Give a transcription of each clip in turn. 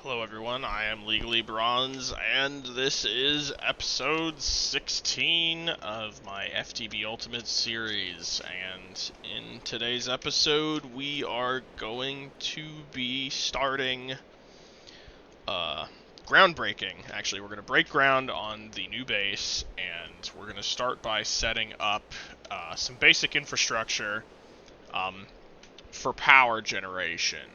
Hello everyone, I am Legally Bronze, and this is episode 16 of my FTB Ultimate series, and in today's episode we are going to be starting, groundbreaking. Actually, we're going to break ground on the new base, and we're going to start by setting up, some basic infrastructure, for power generation.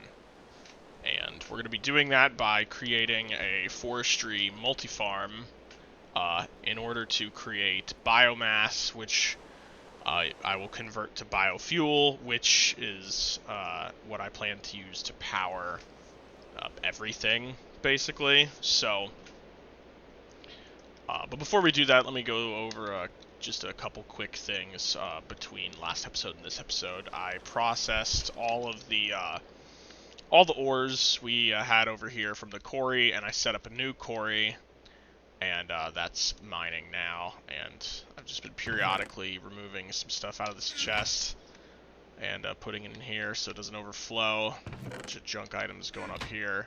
And we're going to be doing that by creating a Forestry Multifarm in order to create biomass, which I will convert to biofuel, which is what I plan to use to power everything, basically. So, but before we do that, let me go over just a couple quick things between last episode and this episode. I processed all the ores we had over here from the quarry, and I set up a new quarry, and that's mining now. And I've just been periodically removing some stuff out of this chest and putting it in here so it doesn't overflow. A bunch of junk items going up here.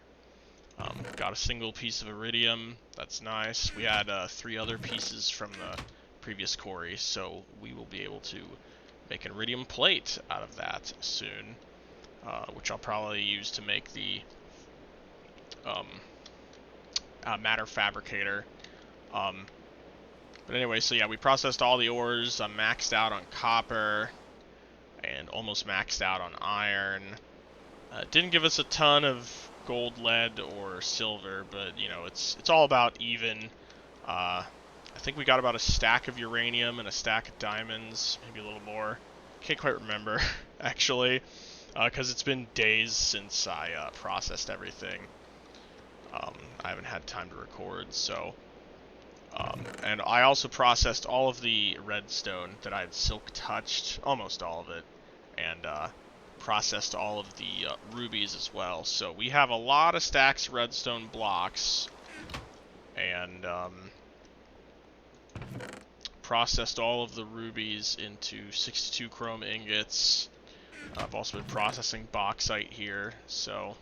Got a single piece of iridium, that's nice. We had 3 other pieces from the previous quarry, so we will be able to make an iridium plate out of that soon. Which I'll probably use to make the matter fabricator. But anyway, so yeah, we processed all the ores. I'm maxed out on copper and almost maxed out on iron. Didn't give us a ton of gold, lead, or silver, but you know, it's all about even. I think we got about a stack of uranium and a stack of diamonds, maybe a little more. Can't quite remember, actually. Because it's been days since I processed everything. I haven't had time to record, so... and I also processed all of the redstone that I had silk touched, almost all of it, and processed all of the rubies as well. So we have a lot of stacks of redstone blocks, and processed all of the rubies into 62 chrome ingots. I've also been processing bauxite here, so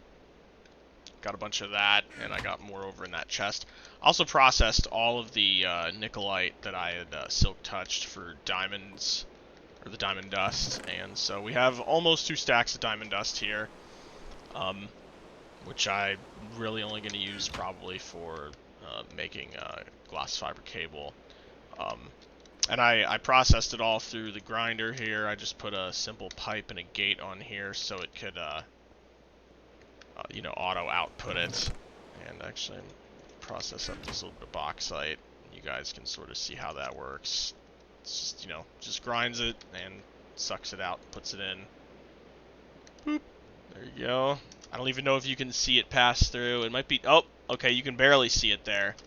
got a bunch of that, and I got more over in that chest. Also processed all of the nickelite that I had silk touched for diamonds, or the diamond dust, and so we have almost 2 stacks of diamond dust here, which I'm really only going to use probably for making glass fiber cable. And I processed it all through the grinder here. I just put a simple pipe and a gate on here so it could, you know, auto output it. And actually, process up this little bit of bauxite. You guys can sort of see how that works. It's just, you know, just grinds it and sucks it out, puts it in. Boop. There you go. I don't even know if you can see it pass through. It might be... Oh, okay, you can barely see it there.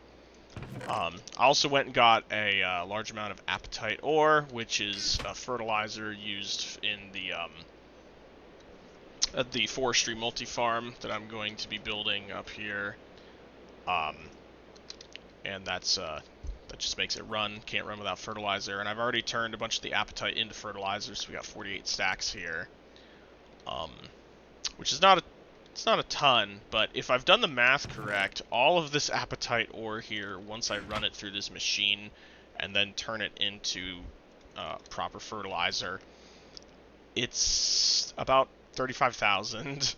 I also went and got a large amount of apatite ore, which is a fertilizer used in the Forestry Multifarm that I'm going to be building up here. And that just makes it run. Can't run without fertilizer. And I've already turned a bunch of the apatite into fertilizer, so we got 48 stacks here. Which is not a ton, but if I've done the math correct, all of this apatite ore here, once I run it through this machine and then turn it into proper fertilizer, it's about 35,000,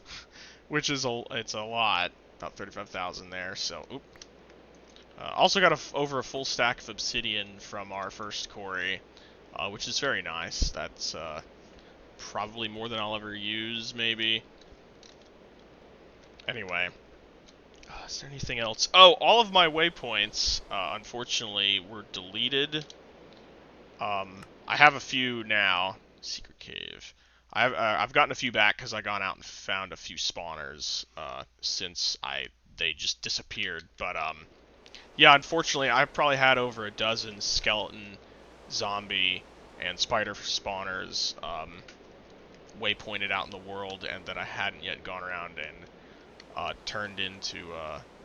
which is it's a lot, about 35,000 there. So, also got over a full stack of obsidian from our first quarry, which is very nice. That's probably more than I'll ever use, maybe. Anyway, is there anything else? Oh, all of my waypoints, unfortunately, were deleted. I have a few now. Secret cave. I've gotten a few back because I've gone out and found a few spawners since they just disappeared. But yeah, unfortunately, I've probably had over a dozen skeleton, zombie, and spider spawners waypointed out in the world, and that I hadn't yet gone around and turned into,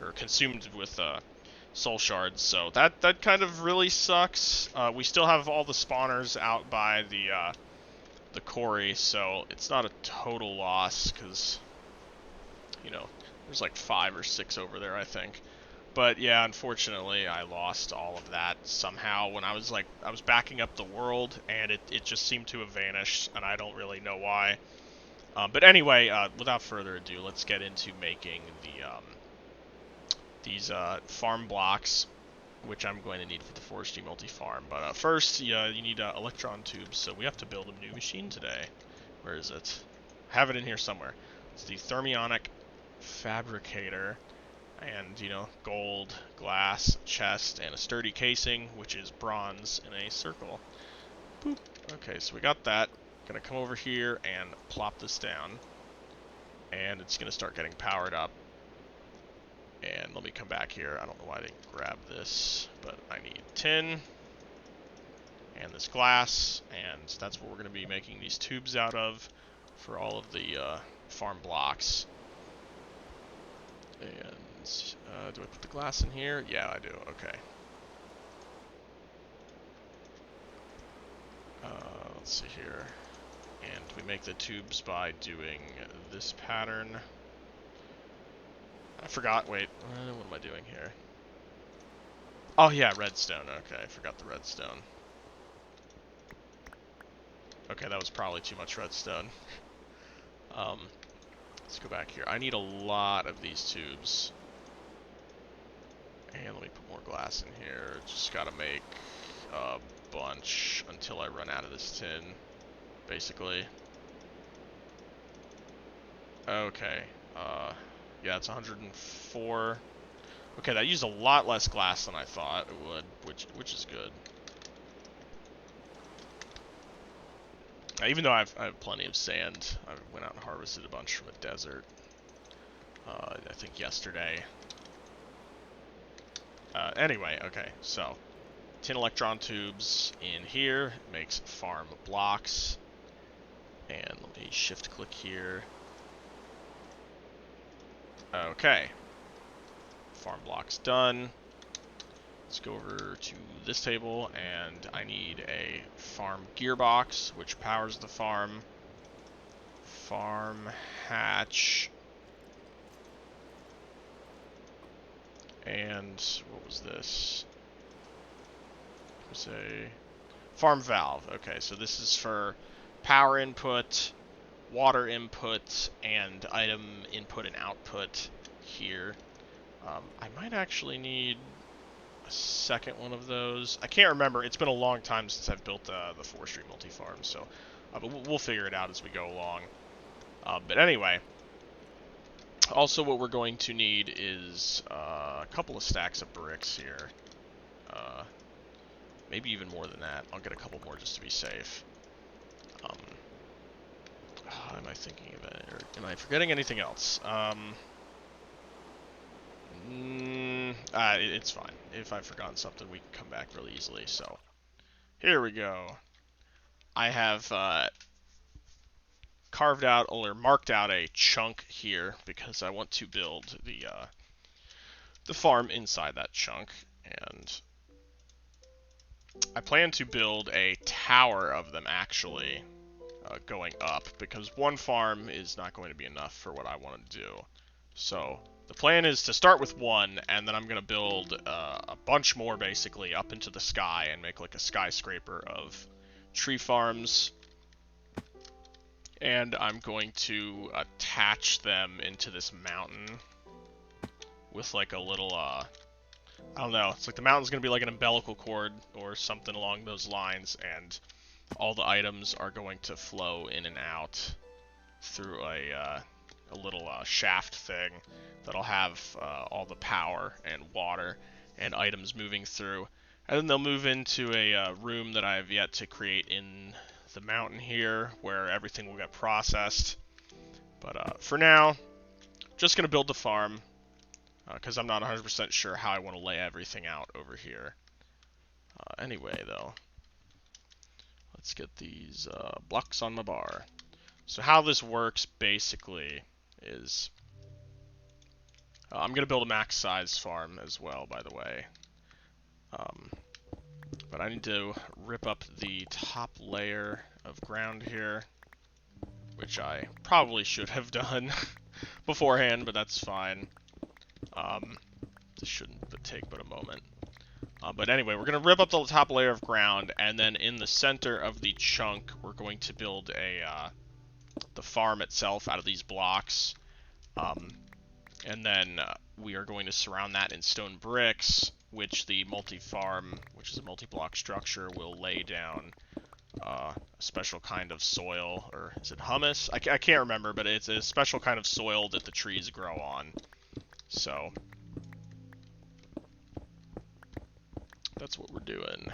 or consumed with soul shards, so that kind of really sucks. We still have all the spawners out by the quarry, so it's not a total loss, because, you know, there's like 5 or 6 over there, I think. But yeah, unfortunately, I lost all of that somehow when I was backing up the world, and it just seemed to have vanished, and I don't really know why. But anyway, without further ado, let's get into making these farm blocks, which I'm going to need for the Forestry Multifarm. But first, you need electron tubes, so we have to build a new machine today. Where is it? I have it in here somewhere. It's the Thermionic Fabricator, and, you know, gold, glass, chest, and a sturdy casing, which is bronze in a circle. Boop. Okay, so we got that. Gonna come over here and plop this down, and it's gonna start getting powered up. And let me come back here. I don't know why I didn't grab this, but I need tin and this glass, and that's what we're going to be making these tubes out of for all of the farm blocks. And do I put the glass in here? Yeah, I do. Okay. Let's see here. And we make the tubes by doing this pattern. I forgot, wait, what am I doing here? Oh yeah, redstone, okay, I forgot the redstone. Okay, that was probably too much redstone. Let's go back here. I need a lot of these tubes. And let me put more glass in here. Just gotta make a bunch until I run out of this tin, basically. Okay, yeah, it's 104. Okay, that used a lot less glass than I thought it would, which is good. Even though I have plenty of sand, I went out and harvested a bunch from a desert. I think yesterday. Anyway, okay, so tin electron tubes in here makes farm blocks, and let me shift click here. Okay, farm blocks done. Let's go over to this table, and I need a farm gearbox, which powers the farm. Farm hatch. And what was this? It was a farm valve. Okay, so this is for power input, water input, and item input and output here. I might actually need a second one of those. I can't remember. It's been a long time since I've built the Forestry Multifarm, so but we'll figure it out as we go along. But anyway, also what we're going to need is a couple of stacks of bricks here. Maybe even more than that. I'll get a couple more just to be safe. Am I thinking of it, or am I forgetting anything else? It's fine. If I've forgotten something, we can come back really easily. So, here we go. I have carved out, or marked out a chunk here, because I want to build the farm inside that chunk, and I plan to build a tower of them, actually, going up, because one farm is not going to be enough for what I want to do. So the plan is to start with one, and then I'm going to build a bunch more, basically, up into the sky, and make like a skyscraper of tree farms. And I'm going to attach them into this mountain with like a little, I don't know, it's like the mountain's going to be like an umbilical cord or something along those lines, and all the items are going to flow in and out through a little shaft thing that'll have all the power and water and items moving through. And then they'll move into a room that I have yet to create in the mountain here, where everything will get processed. But for now, just going to build the farm, because I'm not 100% sure how I want to lay everything out over here. Anyway, though, let's get these blocks on my bar. So how this works, basically, is I'm going to build a max size farm as well, by the way. But I need to rip up the top layer of ground here, which I probably should have done. beforehand, but that's fine. This shouldn't take but a moment. But anyway, we're going to rip up the top layer of ground, and then in the center of the chunk, we're going to build the farm itself out of these blocks. And then we are going to surround that in stone bricks, which the multi-farm, which is a multi-block structure, will lay down a special kind of soil, or is it humus? I can't remember, but it's a special kind of soil that the trees grow on. So that's what we're doing.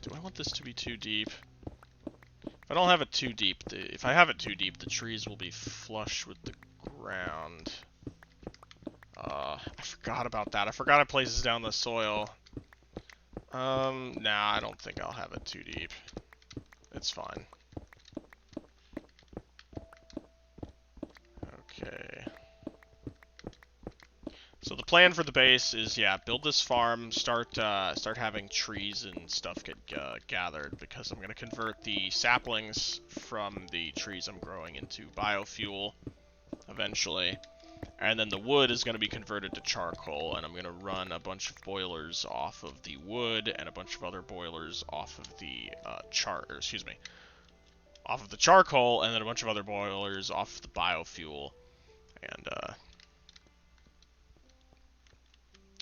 Do I want this to be too deep? If I don't have it too deep, if I have it too deep, the trees will be flush with the ground. I forgot about that. I forgot it places down the soil. Nah, I don't think I'll have it too deep. It's fine. Okay. So the plan for the base is, yeah, build this farm, start having trees and stuff get gathered, because I'm going to convert the saplings from the trees I'm growing into biofuel eventually. And then the wood is going to be converted to charcoal, and I'm going to run a bunch of boilers off of the wood and a bunch of other boilers off of the off of the charcoal, and then a bunch of other boilers off of the biofuel. And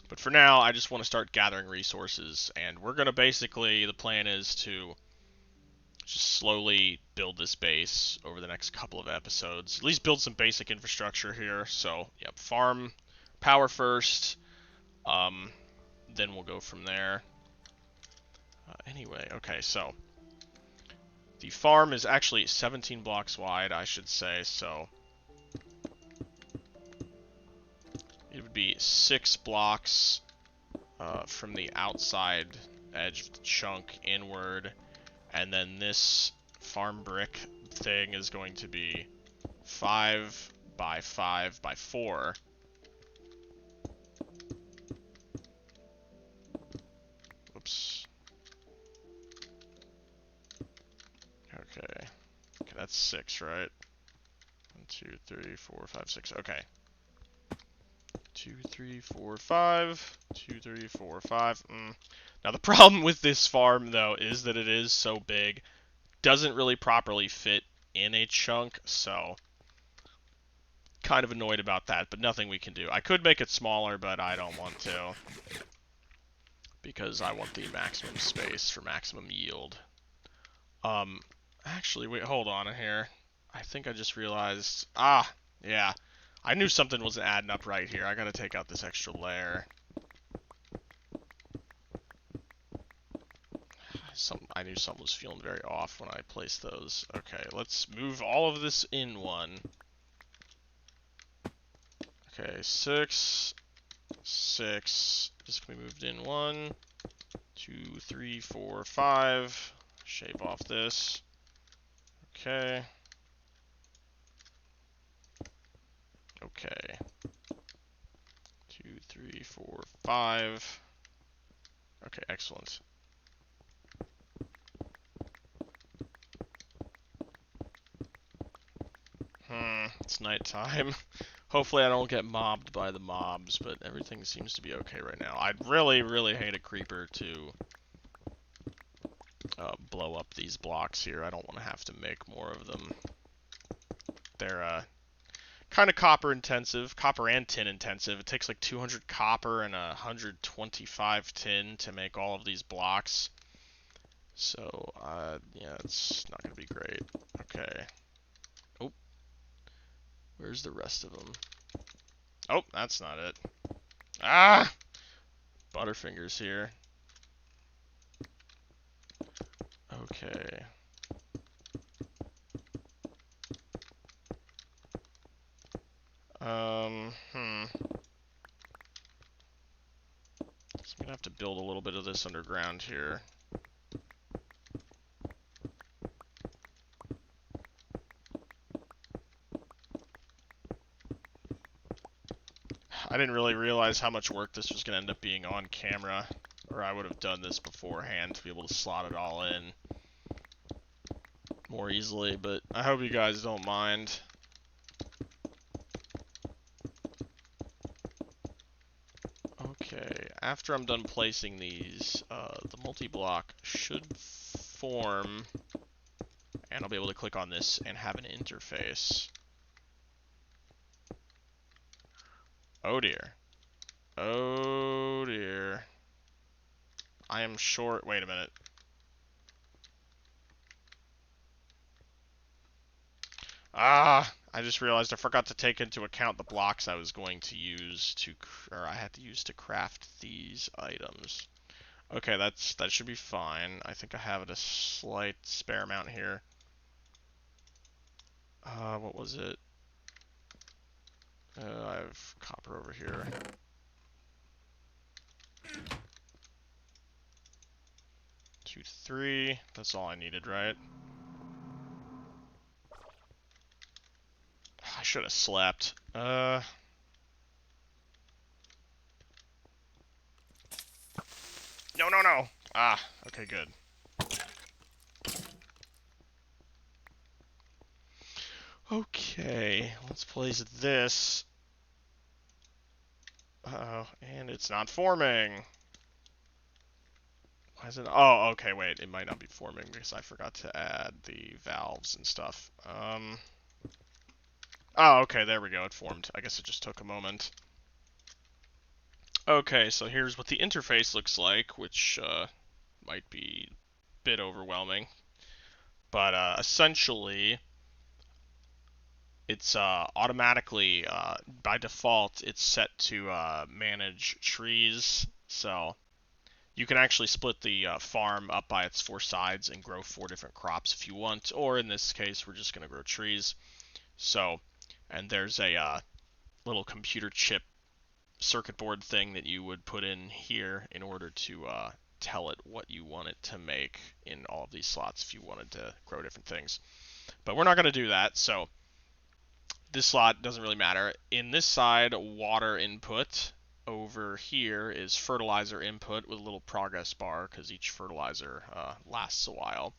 but for now, I just want to start gathering resources, and we're going to basically, the plan is to just slowly build this base over the next couple of episodes. At least build some basic infrastructure here. So, yep, farm, power first, then we'll go from there. Anyway, okay, so the farm is actually 17 blocks wide, I should say, so it would be 6 blocks from the outside edge of the chunk inward, and then this farm brick thing is going to be 5 by 5 by 4. Whoops. Okay, that's 6, right? 1, 2, 3, 4, 5, 6. Okay. 2, 3, 4, 5. 2, 3, 4, 5. Now the problem with this farm, though, is that it is so big, doesn't really properly fit in a chunk, so kind of annoyed about that, but nothing we can do. I could make it smaller, but I don't want to, because I want the maximum space for maximum yield. Actually, wait, hold on here. I think I just realized, yeah, I knew something wasn't adding up right here. I gotta take out this extra layer. I knew something was feeling very off when I placed those. Okay, let's move all of this in one. Okay, 6, 6. This can be moved in 1, 2, 3, 4, 5. Shape off this. Okay. Okay. 2, 3, 4, 5. Okay, excellent. It's nighttime. Hopefully I don't get mobbed by the mobs, but everything seems to be okay right now. I'd really, really hate a creeper to blow up these blocks here. I don't want to have to make more of them. They're kind of copper intensive, copper and tin intensive. It takes like 200 copper and 125 tin to make all of these blocks. So, yeah, it's not going to be great. Okay. Oh. Where's the rest of them? Oh, that's not it. Ah! Butterfingers here. Okay. So I'm gonna have to build a little bit of this underground here. I didn't really realize how much work this was gonna end up being on camera, or I would have done this beforehand to be able to slot it all in more easily, but I hope you guys don't mind. Okay, after I'm done placing these, the multi-block should form, and I'll be able to click on this and have an interface. Oh dear. Oh dear. I am short. Wait a minute. Ah, I just realized I forgot to take into account the blocks I was going to use to, or I had to use to craft these items. Okay, that should be fine. I think I have a slight spare amount here. What was it? I have copper over here. 2, 3. That's all I needed, right? I should have slept. No, no, no. Ah, okay, good. Okay, let's place this. Uh-oh, and it's not forming. Why is it? Oh, okay, wait. It might not be forming because I forgot to add the valves and stuff. Oh, okay, there we go. It formed. I guess it just took a moment. Okay, so here's what the interface looks like, which might be a bit overwhelming. But essentially, it's automatically, by default, it's set to manage trees. So you can actually split the farm up by its 4 sides and grow 4 different crops if you want, or in this case, we're just going to grow trees. So, and there's a little computer chip circuit board thing that you would put in here in order to tell it what you want it to make in all of these slots if you wanted to grow different things. But we're not going to do that, so this slot doesn't really matter. In this side, water input. Over here is fertilizer input with a little progress bar because each fertilizer lasts a while.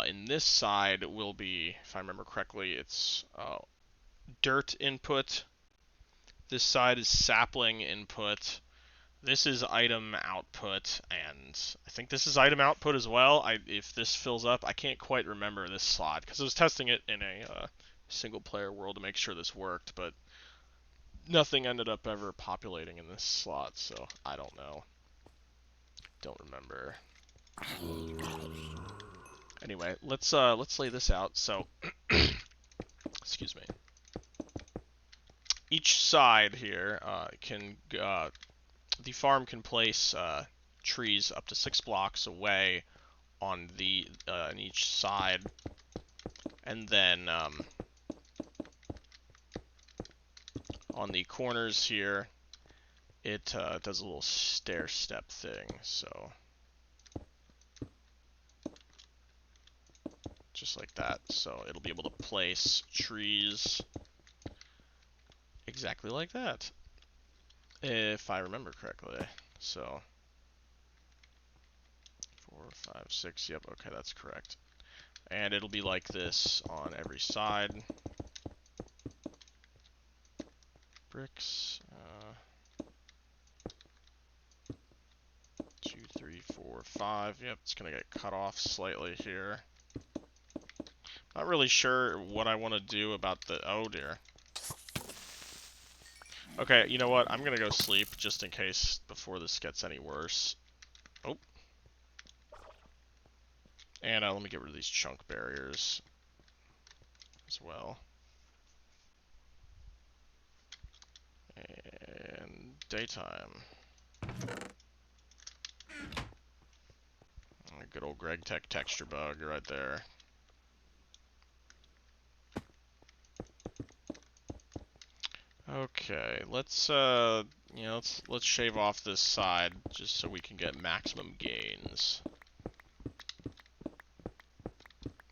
In this side will be, if I remember correctly, it's dirt input. This side is sapling input. This is item output, and I think this is item output as well. If this fills up, I can't quite remember this slot because I was testing it in a single player world to make sure this worked, but nothing ended up ever populating in this slot, so I don't know. Don't remember. Anyway, let's lay this out. So, excuse me. Each side here the farm can place trees up to 6 blocks away on each side, and then on the corners here, it does a little stair step thing. So just like that. So it'll be able to place trees exactly like that, if I remember correctly. So 4, 5, 6. Yep. Okay, that's correct. And it'll be like this on every side. Bricks. 2, 3, 4, 5. Yep, it's gonna get cut off slightly here. Not really sure what I want to do about the... Oh dear. Okay, you know what? I'm gonna go sleep just in case before this gets any worse. Oh. And let me get rid of these chunk barriers as well. And daytime. Good old Greg Tech texture bug right there. Okay, let's let's shave off this side just so we can get maximum gains.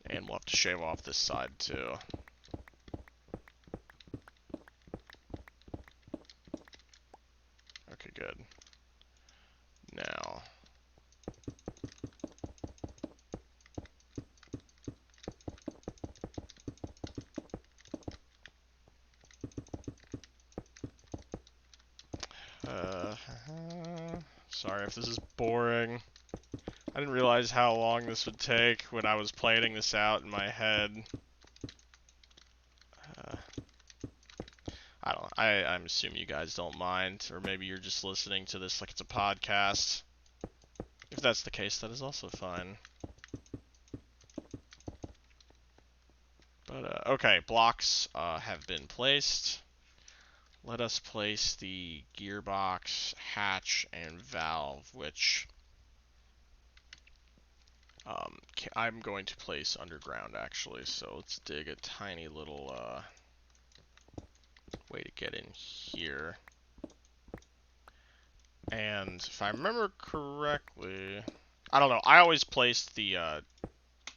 And we'll have to shave off this side too. Okay, good. Now, Sorry if this is boring. I didn't realize how long this would take when I was planning this out in my head. I don't. I'm assuming you guys don't mind, or maybe you're just listening to this like it's a podcast. If that's the case, that is also fine. But okay, blocks have been placed. Let us place the gearbox, hatch, and valve, which I'm going to place underground actually. So let's dig a tiny little way to get in here. And if I remember correctly, I don't know. I always place the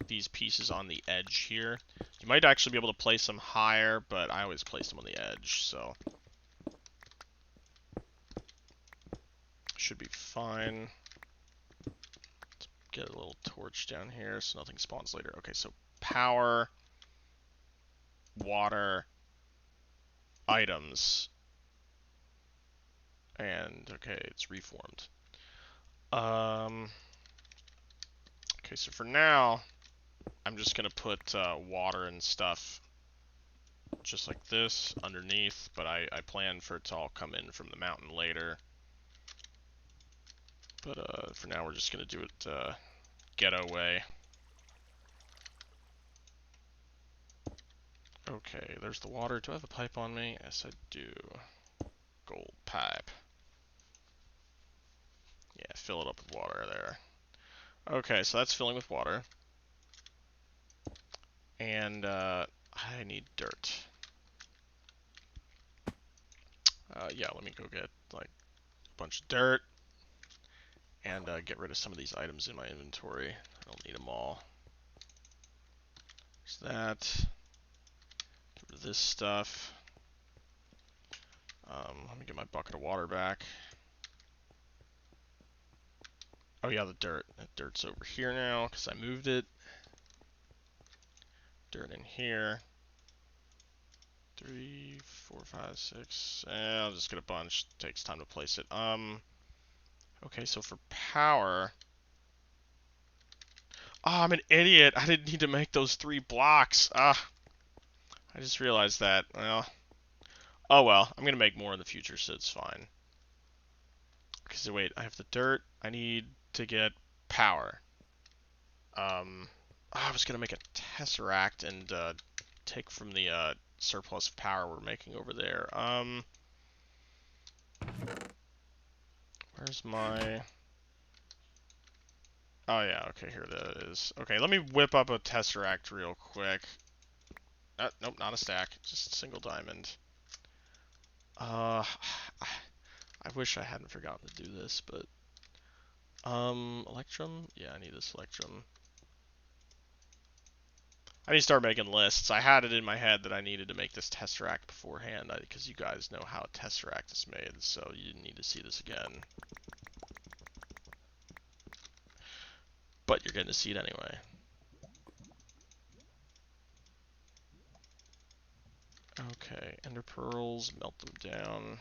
these pieces on the edge here. You might actually be able to place them higher, but I always place them on the edge, so should be fine. Let's get a little torch down here so nothing spawns later. Okay, so power, water, items, and okay, it's reformed. Okay, so for now, I'm just gonna put water and stuff just like this underneath, but I plan for it to all come in from the mountain later. But for now, we're just gonna do it ghetto way. Okay, there's the water. Do I have a pipe on me? Yes, I do. Gold pipe. Yeah, fill it up with water there. Okay, so that's filling with water. And I need dirt. Yeah, let me go get like a bunch of dirt and get rid of some of these items in my inventory. I don't need them all. There's that. Get rid of this stuff. Let me get my bucket of water back. Oh yeah, the dirt. That dirt's over here now because I moved it. Dirt in here. 3, 4, 5, 6. I'll just get a bunch. Takes time to place it. Okay, so for power. Oh, I'm an idiot. I didn't need to make those 3 blocks. I just realized that. Well, oh well. I'm gonna make more in the future, so it's fine. Okay, so wait. I have the dirt. I need to get power. I was gonna make a tesseract and take from the surplus of power we're making over there. Where's my... Oh yeah, okay, here that is. Okay, let me whip up a tesseract real quick. Nope, not a stack, just a single diamond. I wish I hadn't forgotten to do this, but... Electrum? Yeah, I need this Electrum. I need to start making lists. I had it in my head that I needed to make this tesseract beforehand, because you guys know how a tesseract is made, so you didn't need to see this again. But you're getting to see it anyway. Okay, ender pearls, melt them down.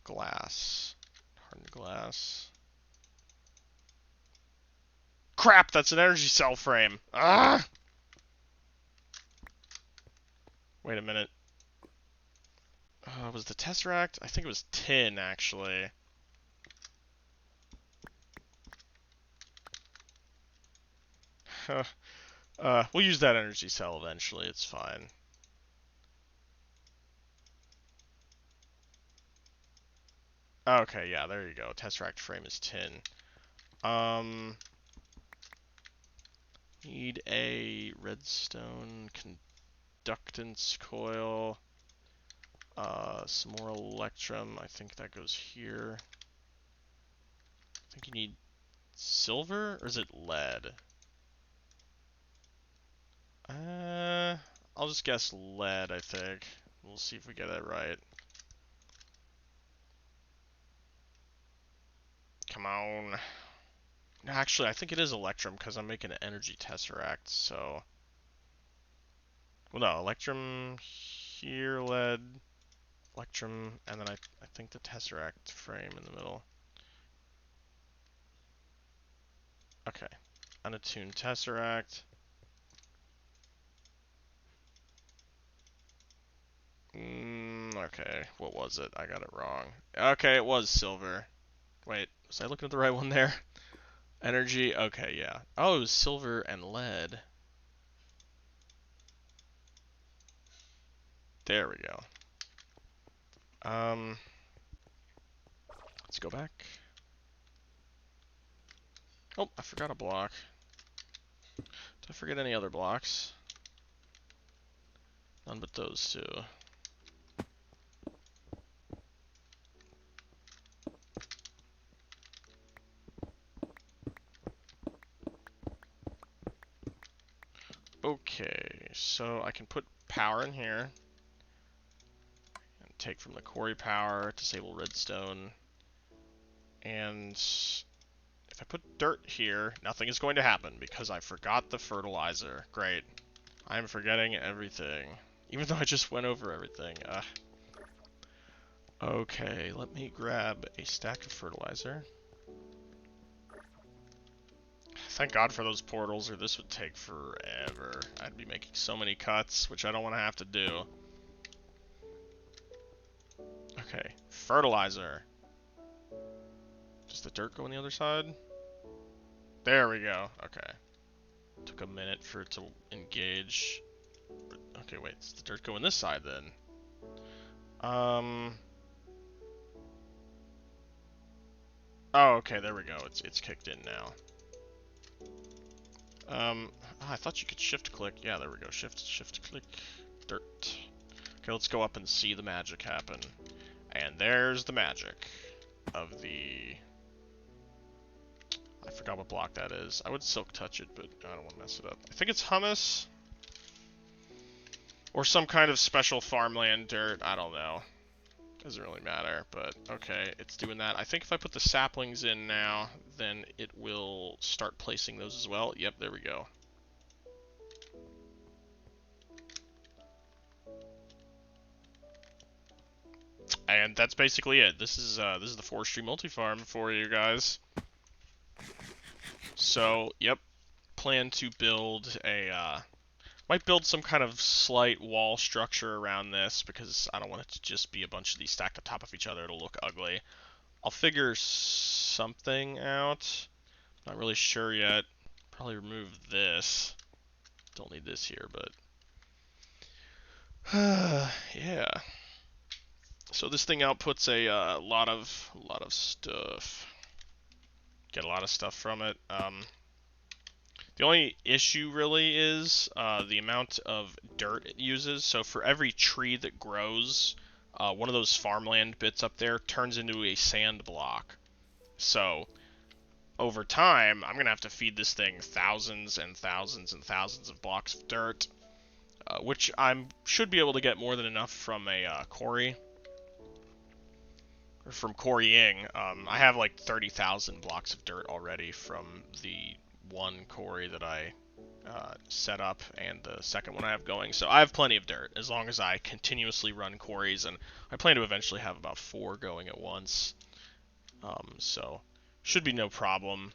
Glass. Hardened glass. Crap, that's an energy cell frame. Ah! Wait a minute. Was the tesseract? I think it was tin, actually. We'll use that energy cell eventually, it's fine. Okay, yeah, there you go. Tesseract frame is tin. Need a redstone conductance coil. Some more electrum. I think that goes here. I think you need silver, or is it lead? I'll just guess lead, I think. We'll see if we get that right. Come on. Actually, I think it is electrum, because I'm making an energy tesseract, so... Well, no, electrum here, lead, Electrum, and then I think the Tesseract frame in the middle. Okay. Unattuned Tesseract. Okay, what was it? I got it wrong. Okay, it was silver. Wait, was I looking at the right one there? Energy, okay, yeah. Oh, it was silver and lead. There we go. Let's go back. Oh, I forgot a block. Did I forget any other blocks? None but those two. Okay, so I can put power in here. And take from the quarry power, disable redstone. And if I put dirt here, nothing is going to happen because I forgot the fertilizer. Great. I'm forgetting everything. Even though I just went over everything. Okay, let me grab a stack of fertilizer. Thank God for those portals, or this would take forever. I'd be making so many cuts, which I don't want to have to do. Okay, fertilizer. Does the dirt go on the other side? There we go. Okay. Took a minute for it to engage. Okay, wait, does the dirt go on this side then? Oh, okay, there we go. It's kicked in now. I thought you could shift click. Yeah, there we go. Shift click, dirt. Okay, let's go up and see the magic happen. And there's the magic of the... I forgot what block that is. I would silk touch it, but I don't want to mess it up. I think it's humus. Or some kind of special farmland dirt. I don't know. Doesn't really matter, but okay, it's doing that. I think if I put the saplings in now, then it will start placing those as well. Yep, there we go. And that's basically it. This is the Forestry Multifarm for you guys. So, yep, plan to build a might build some kind of slight wall structure around this because I don't want it to just be a bunch of these stacked on top of each other. It'll look ugly. I'll figure something out. Not really sure yet. Probably remove this. Don't need this here, but yeah. So this thing outputs a lot of stuff. Get a lot of stuff from it. The only issue really is the amount of dirt it uses. So for every tree that grows, one of those farmland bits up there turns into a sand block. So over time, I'm going to have to feed this thing thousands and thousands and thousands of blocks of dirt, which I should be able to get more than enough from a quarry. Or from quarrying. I have like 30,000 blocks of dirt already from the one quarry that I set up and the second one I have going. So I have plenty of dirt as long as I continuously run quarries, and I plan to eventually have about 4 going at once. So should be no problem.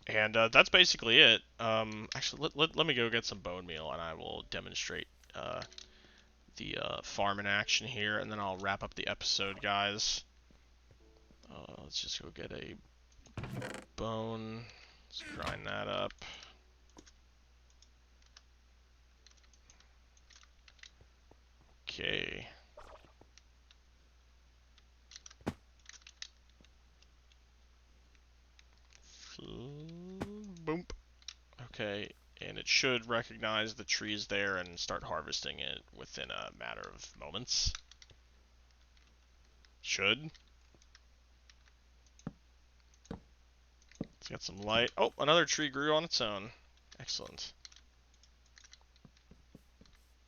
And that's basically it. Actually, let me go get some bone meal, and I will demonstrate the farm in action here, and then I'll wrap up the episode, guys. Let's just go get a bone. Let's grind that up. Okay. Boom. Okay, and it should recognize the trees there and start harvesting it within a matter of moments. Should. Let's get some light. Oh, another tree grew on its own. Excellent.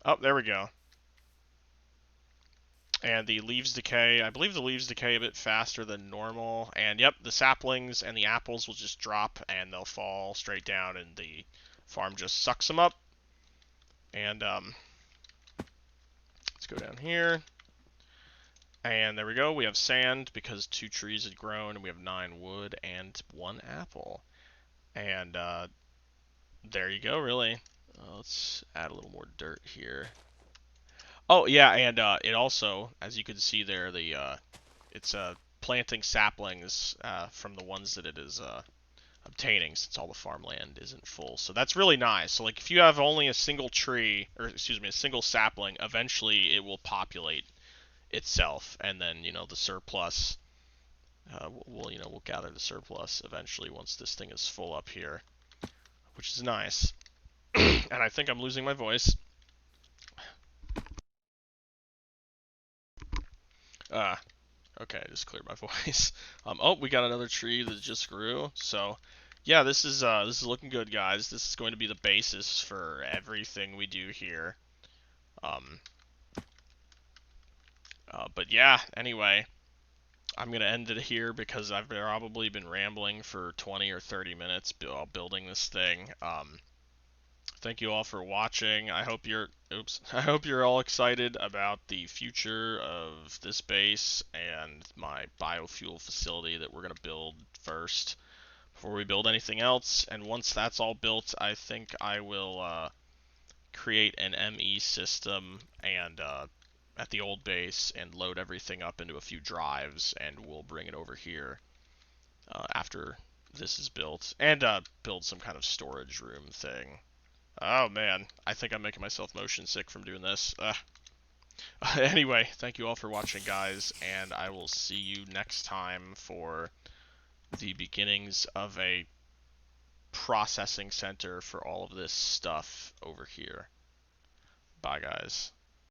Oh, there we go. And the leaves decay. I believe the leaves decay a bit faster than normal. And yep, the saplings and the apples will just drop and they'll fall straight down, and the farm just sucks them up. And let's go down here. And there we go. We have sand because 2 trees had grown, and we have 9 wood and 1 apple. And there you go, really. Let's add a little more dirt here. Oh yeah, and it also, as you can see there, it's planting saplings from the ones that it is obtaining, since all the farmland isn't full. So that's really nice. So like if you have only a single tree, or excuse me, a single sapling, eventually it will populate itself, and then the surplus. We'll gather the surplus eventually once this thing is full up here, which is nice. And I think I'm losing my voice. Uh, okay, I just cleared my voice. Oh, we got another tree that just grew. So, yeah, this is looking good, guys. This is going to be the basis for everything we do here. Um, but yeah, anyway, I'm gonna end it here because I've probably been rambling for 20 or 30 minutes building this thing. Thank you all for watching. I hope you're all excited about the future of this base and my biofuel facility that we're going to build first before we build anything else. And once that's all built, I think I will create an ME system and at the old base and load everything up into a few drives, and we'll bring it over here after this is built, and build some kind of storage room thing. Oh man, I think I'm making myself motion sick from doing this. Anyway, thank you all for watching, guys, and I will see you next time for the beginnings of a processing center for all of this stuff over here. Bye, guys.